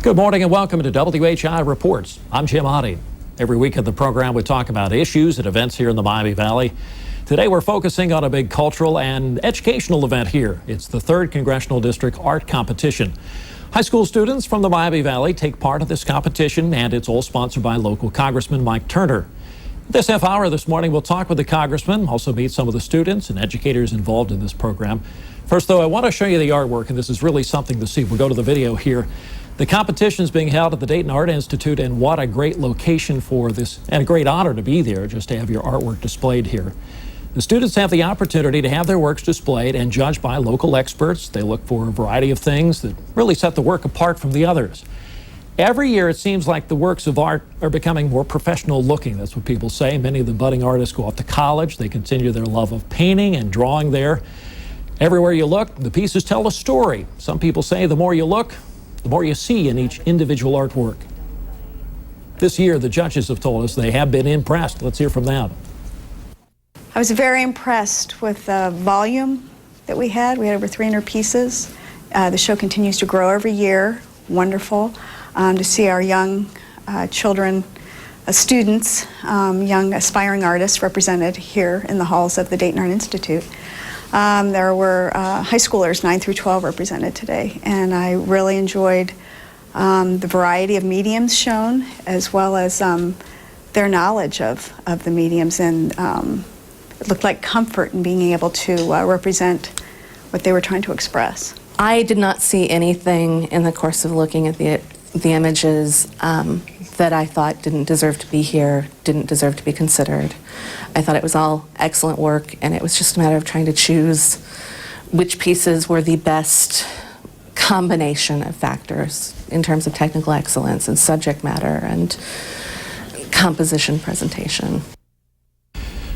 Good morning and welcome to WHIO Reports. I'm Jim Oddie. Every week of the program we talk about issues and events here in the Miami Valley. Today we're focusing on a big cultural and educational event here. It's the 3rd Congressional District Art Competition. High school students from the Miami Valley take part in this competition, and it's all sponsored by local Congressman Mike Turner. This half hour this morning we'll talk with the Congressman, also meet some of the students and educators involved in this program. First though, I want to show you the artwork, and this is really something to see. We'll go to the video here. The competition is being held at the Dayton Art Institute, and what a great location for this, and a great honor to be there just to have your artwork displayed here. The students have the opportunity to have their works displayed and judged by local experts. They look for a variety of things that really set the work apart from the others. Every year it seems like the works of art are becoming more professional looking. That's what people say. Many of the budding artists go off to college. They continue their love of painting and drawing there. Everywhere you look, the pieces tell a story. Some people say the more you look, the more you see in each individual artwork. This year, the judges have told us they have been impressed. Let's hear from them. I was very impressed with the volume that we had. We had over 300 pieces. The show continues to grow every year. Wonderful to see our young children, students, young aspiring artists represented here in the halls of the Dayton Art Institute. There were high schoolers 9 through 12 represented today, and I really enjoyed the variety of mediums shown, as well as their knowledge of the mediums, and it looked like comfort in being able to represent what they were trying to express. I did not see anything in the course of looking at the images that I thought didn't deserve to be here, didn't deserve to be considered. I thought it was all excellent work, and it was just a matter of trying to choose which pieces were the best combination of factors in terms of technical excellence and subject matter and composition presentation.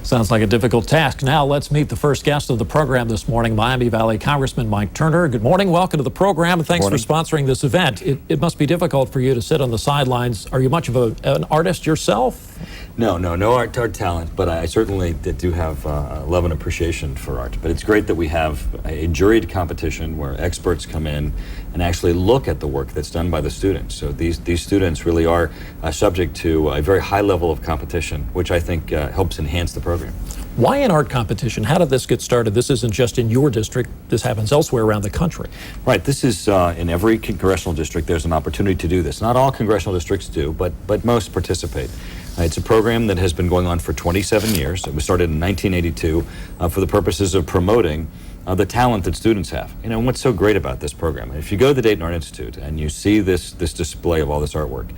Sounds like a difficult task. Now let's meet the first guest of the program this morning, Miami Valley Congressman Mike Turner. Good morning. Welcome to the program, and thanks for sponsoring this event. It must be difficult for you to sit on the sidelines. Are you much of an artist yourself? No art talent, but I certainly do have love and appreciation for art. But it's great that we have a juried competition where experts come in and actually look at the work that's done by the students. So these students really are subject to a very high level of competition, which I think helps enhance the program. Why an art competition? How did this get started? This isn't just in your district. This happens elsewhere around the country. Right. This is in every congressional district. There's an opportunity to do this. Not all congressional districts do, but most participate. It's a program that has been going on for 27 years. It was started in 1982 for the purposes of promoting the talent that students have. You know, and what's so great about this program? If you go to the Dayton Art Institute and you see this display of all this artwork,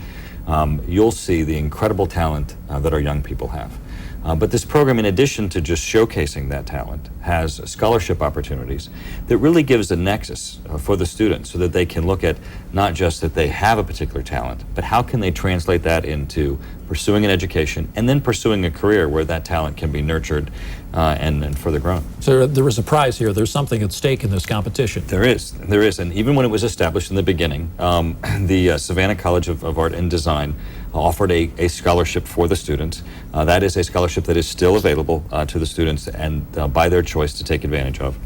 you'll see the incredible talent that our young people have. But this program, in addition to just showcasing that talent, has scholarship opportunities that really gives a nexus for the students so that they can look at not just that they have a particular talent, but how can they translate that into pursuing an education and then pursuing a career where that talent can be nurtured and further grown. So there is a prize here. There's something at stake in this competition. There is. And even when it was established in the beginning, the Savannah College of Art and Design offered a scholarship for the students. That is a scholarship that is still available to the students and by their choice to take advantage of.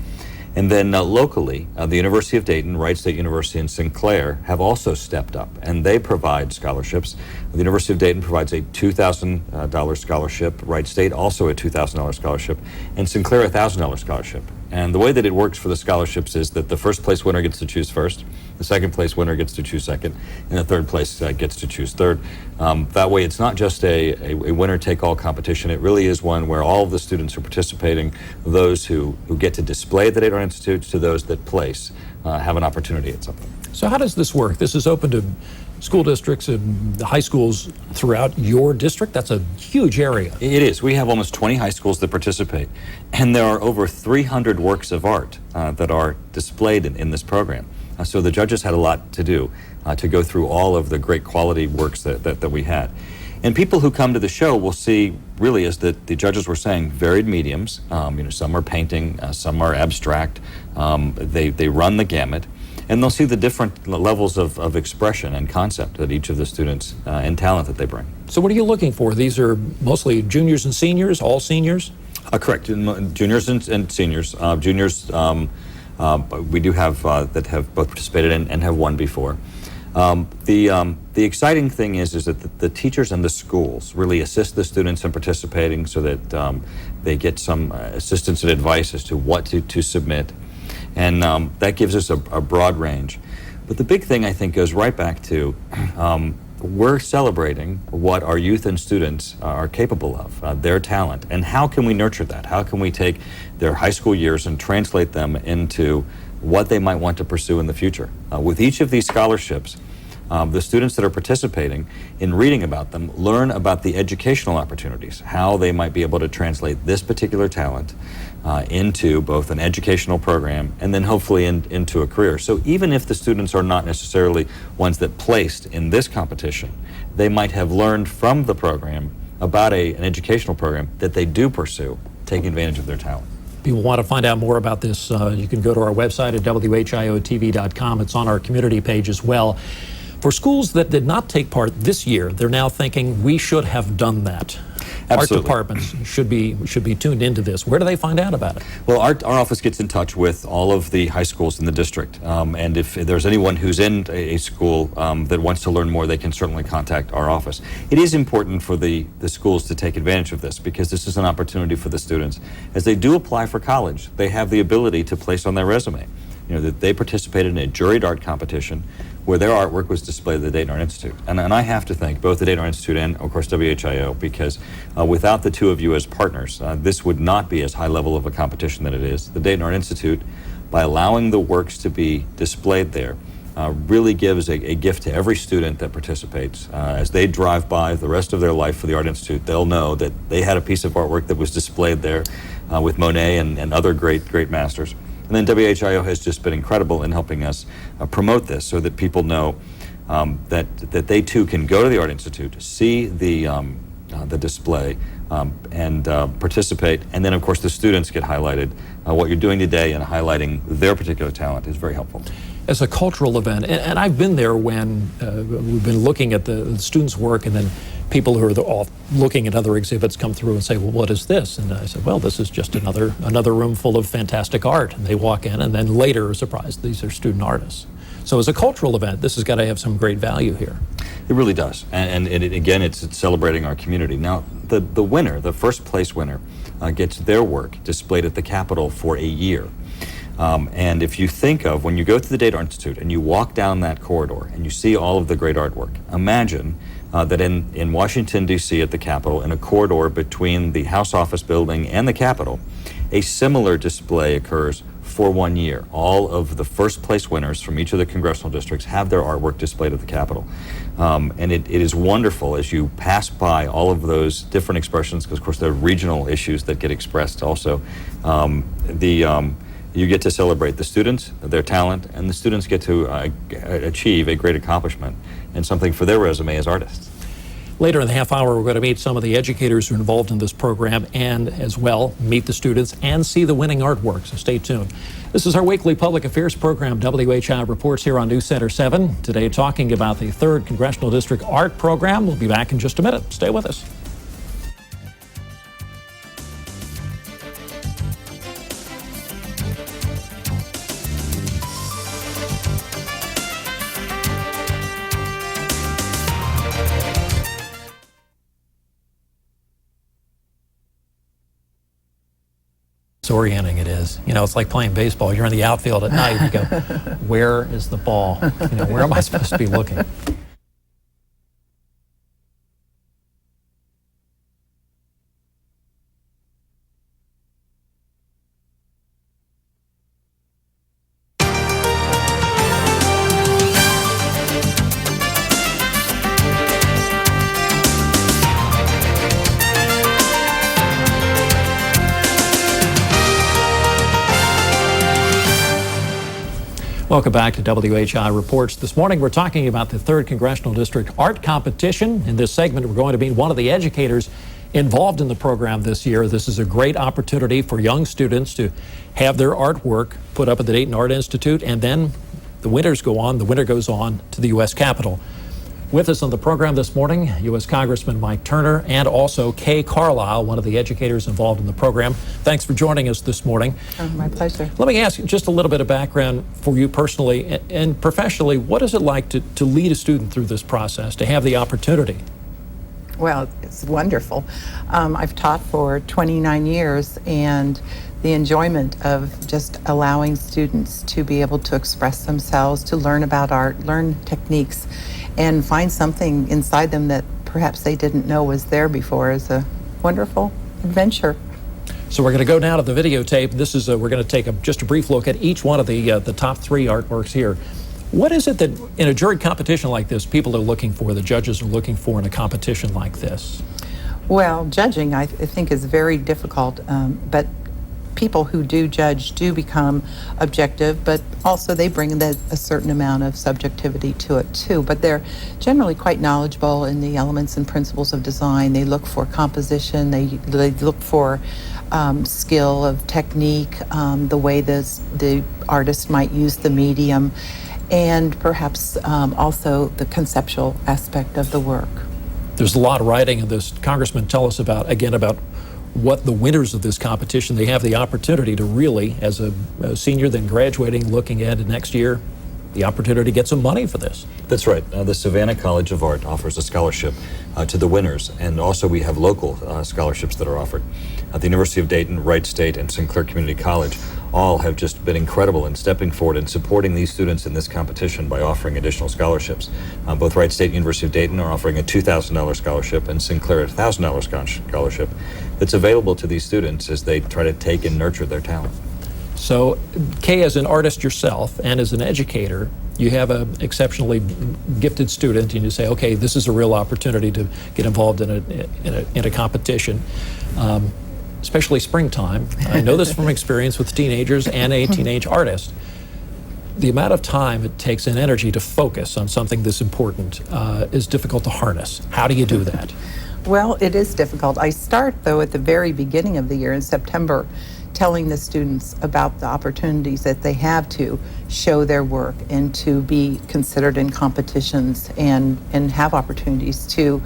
And then locally, the University of Dayton, Wright State University, and Sinclair have also stepped up, and they provide scholarships. The University of Dayton provides a $2,000 scholarship, Wright State also a $2,000 scholarship, and Sinclair a $1,000 scholarship. And the way that it works for the scholarships is that the first place winner gets to choose first, the second place winner gets to choose second, and the third place gets to choose third. That way it's not just a winner-take-all competition. It really is one where all of the students are participating. Those who get to display at the Dayton Art Institute to those that place have an opportunity at something. So how does this work? This is open to school districts and high schools throughout your district? That's a huge area. It is. We have almost 20 high schools that participate, and there are over 300 works of art that are displayed in this program. So the judges had a lot to do to go through all of the great quality works that we had. And people who come to the show will see, really, as the judges were saying, varied mediums. Some are painting, some are abstract. They run the gamut. And they'll see the different levels of expression and concept that each of the students and talent that they bring. So what are you looking for? These are mostly juniors and seniors, all seniors? Correct, juniors and seniors. Juniors, we do have that have both participated and have won before. The exciting thing is that the teachers and the schools really assist the students in participating so that they get some assistance and advice as to what to submit. And that gives us a broad range. But the big thing, I think, goes right back to we're celebrating what our youth and students are capable of, their talent. And how can we nurture that? How can we take their high school years and translate them into what they might want to pursue in the future? With each of these scholarships, the students that are participating in reading about them learn about the educational opportunities, how they might be able to translate this particular talent into both an educational program and then hopefully into a career. So even if the students are not necessarily ones that placed in this competition, they might have learned from the program about an educational program that they do pursue, taking advantage of their talent. People want to find out more about this, you can go to our website at WHIOTV.com. It's on our community page as well. For schools that did not take part this year, they're now thinking we should have done that. Absolutely. Art departments should be tuned into this. Where do they find out about it? Well, our office gets in touch with all of the high schools in the district, and if there's anyone who's in a school that wants to learn more, they can certainly contact our office. It is important for the schools to take advantage of this because this is an opportunity for the students. As they do apply for college, they have the ability to place on their resume, that they participated in a juried art competition where their artwork was displayed at the Dayton Art Institute. And I have to thank both the Dayton Art Institute and, of course, WHIO, because without the two of you as partners, this would not be as high level of a competition that it is. The Dayton Art Institute, by allowing the works to be displayed there, really gives a gift to every student that participates. As they drive by the rest of their life for the Art Institute, they'll know that they had a piece of artwork that was displayed there with Monet and other great masters. And then WHIO has just been incredible in helping us promote this so that people know that they too can go to the Art Institute, see the display, and participate. And then, of course, the students get highlighted. What you're doing today and highlighting their particular talent is very helpful. As a cultural event, and I've been there when we've been looking at the students' work, and then people who are off looking at other exhibits come through and say, well, what is this? And I said, well, this is just another room full of fantastic art. And they walk in and then later are surprised these are student artists. So as a cultural event, this has got to have some great value here. It really does. And again, it's celebrating our community. Now, the winner, the first place winner, gets their work displayed at the Capitol for a year. And if you think of when you go to the Dayton Art Institute and you walk down that corridor and you see all of the great artwork, imagine that in Washington, D.C. at the Capitol, in a corridor between the House Office Building and the Capitol, a similar display occurs for 1 year. All of the first place winners from each of the congressional districts have their artwork displayed at the Capitol. And it is wonderful as you pass by all of those different expressions, because of course there are regional issues that get expressed also. You get to celebrate the students, their talent, and the students get to achieve a great accomplishment and something for their resume as artists. Later in the half hour, we're going to meet some of the educators who are involved in this program and as well meet the students and see the winning artwork, so stay tuned. This is our weekly public affairs program, WHIO Reports, here on News Center 7. Today talking about the 3rd Congressional District Art Program. We'll be back in just a minute. Stay with us. Orienting it is. It's like playing baseball. You're in the outfield at night. You go, where is the ball? Where am I supposed to be looking? Welcome back to WHIO Reports. This morning we're talking about the 3rd Congressional District Art Competition. In this segment we're going to meet one of the educators involved in the program this year. This is a great opportunity for young students to have their artwork put up at the Dayton Art Institute, and then the winner goes on to the U.S. Capitol. With us on the program this morning, U.S. Congressman Mike Turner and also Kay Carlisle, one of the educators involved in the program. Thanks for joining us this morning. Oh, my pleasure. Let me ask you just a little bit of background for you personally and professionally. What is it like to lead a student through this process, to have the opportunity? Well, it's wonderful. I've taught for 29 years, and the enjoyment of just allowing students to be able to express themselves, to learn about art, learn techniques, and find something inside them that perhaps they didn't know was there before is a wonderful adventure. So we're going to go now to the videotape. This is we're going to take just a brief look at each one of the top three artworks here. What is it that in a juried competition like this people are looking for, the judges are looking for in a competition like this? Well, judging I think is very difficult, but people who do judge do become objective, but also they bring a certain amount of subjectivity to it too. But they're generally quite knowledgeable in the elements and principles of design. They look for composition, they look for skill of technique, the way the artist might use the medium, and perhaps also the conceptual aspect of the work. There's a lot of writing in this. Congressman, tell us about what the winners of this competition, they have the opportunity to really, as a senior then graduating, looking ahead to next year, the opportunity to get some money for this. That's right. The Savannah College of Art offers a scholarship to the winners, and also we have local scholarships that are offered. The University of Dayton, Wright State, and Sinclair Community College all have just been incredible in stepping forward and supporting these students in this competition by offering additional scholarships. Both Wright State and University of Dayton are offering a $2,000 scholarship, and Sinclair a $1,000 scholarship that's available to these students as they try to take and nurture their talent. So, Kay, as an artist yourself and as an educator, you have an exceptionally gifted student, and you say, okay, this is a real opportunity to get involved in a competition, especially springtime. I know this from experience with teenagers and a teenage artist. The amount of time it takes and energy to focus on something this important is difficult to harness. How do you do that? Well, it is difficult. I start, though, at the very beginning of the year in September, telling the students about the opportunities that they have to show their work and to be considered in competitions and have opportunities to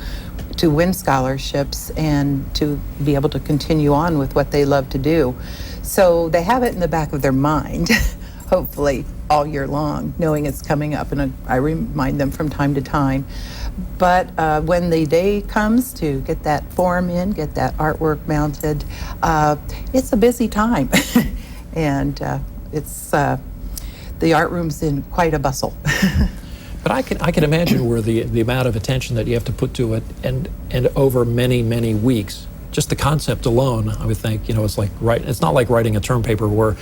win scholarships and to be able to continue on with what they love to do. So they have it in the back of their mind, hopefully all year long, knowing it's coming up, and I remind them from time to time. But when the day comes to get that form in, get that artwork mounted, it's a busy time. And it's the art room's in quite a bustle. But I can imagine where the amount of attention that you have to put to it and over many, many weeks. Just the concept alone, I would think, it's not like writing a term paper where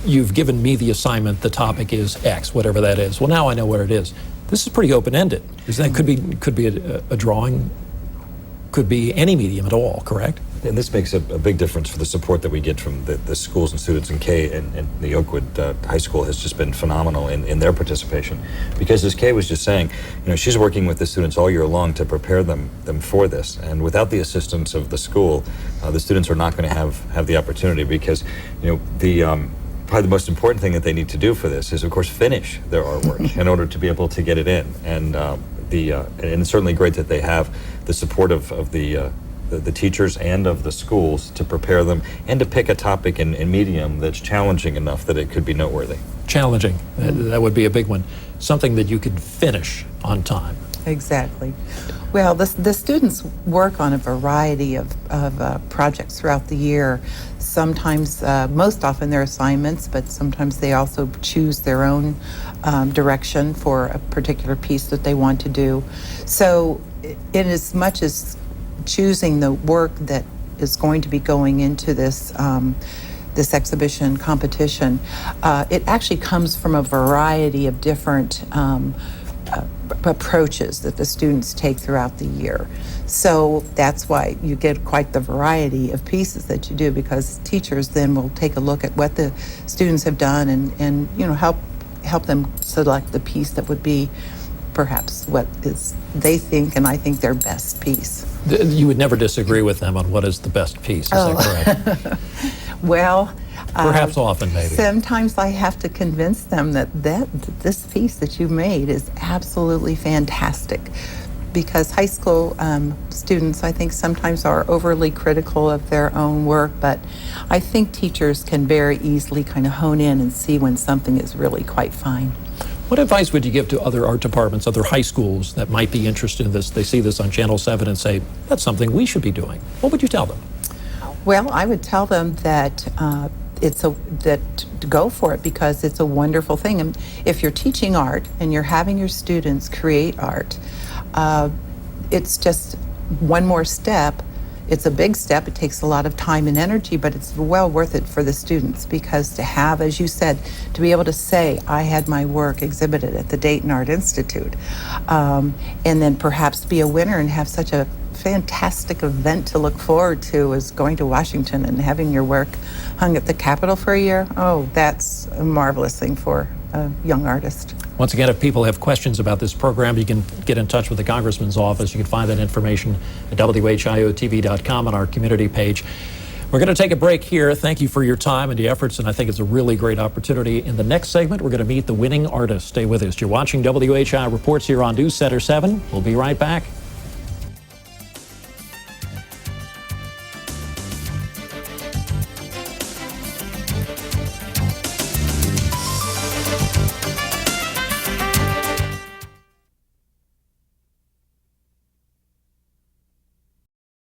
you've given me the assignment, the topic is X, whatever that is. Well, now I know what it is. This is pretty open-ended. Could be a drawing, could be any medium at all, correct? And this makes a big difference for the support that we get from the schools and students. And Kay and the Oakwood High School has just been phenomenal in their participation. Because as Kay was just saying, she's working with the students all year long to prepare them for this. And without the assistance of the school, the students are not going to have the opportunity, because probably the most important thing that they need to do for this is, of course, finish their artwork in order to be able to get it in. And it's certainly great that they have the support of the teachers and of the schools to prepare them and to pick a topic and medium that's challenging enough that it could be noteworthy. Challenging, that would be a big one. Something that you could finish on time. Exactly. Well, the students work on a variety of projects throughout the year. Sometimes, most often they're assignments, but sometimes they also choose their own direction for a particular piece that they want to do. So in as much as choosing the work that is going to be going into this this exhibition competition, it actually comes from a variety of different approaches that the students take throughout the year. So that's why you get quite the variety of pieces that you do, because teachers then will take a look at what the students have done and help them select the piece that would be perhaps what is they think and I think their best piece. You would never disagree with them on what is the best piece, is that correct? Well, perhaps often, maybe. Sometimes I have to convince them that this piece that you made is absolutely fantastic. because high school students, I think, sometimes are overly critical of their own work, but I think teachers can very easily kind of hone in and see when something is really quite fine. What advice would you give to other art departments, other high schools that might be interested in this? They see this on Channel 7 and say, that's something we should be doing. What would you tell them? Well, I would tell them that to go for it, because it's a wonderful thing. And if you're teaching art and you're having your students create art, it's just one more step. It's a big step. It takes a lot of time and energy, but it's well worth it for the students, because to have, as you said, to be able to say, I had my work exhibited at the Dayton Art Institute, and then perhaps be a winner and have such a fantastic event to look forward to as going to Washington and having your work hung at the Capitol for a year. Oh, that's a marvelous thing for a young artist. Once again, if people have questions about this program, you can get in touch with the Congressman's office. You can find that information at WHIOTV.com on our community page. We're going to take a break here. Thank you for your time and your efforts, and I think it's a really great opportunity. In the next segment, we're going to meet the winning artist. Stay with us. You're watching WHIO Reports here on News Center 7. We'll be right back.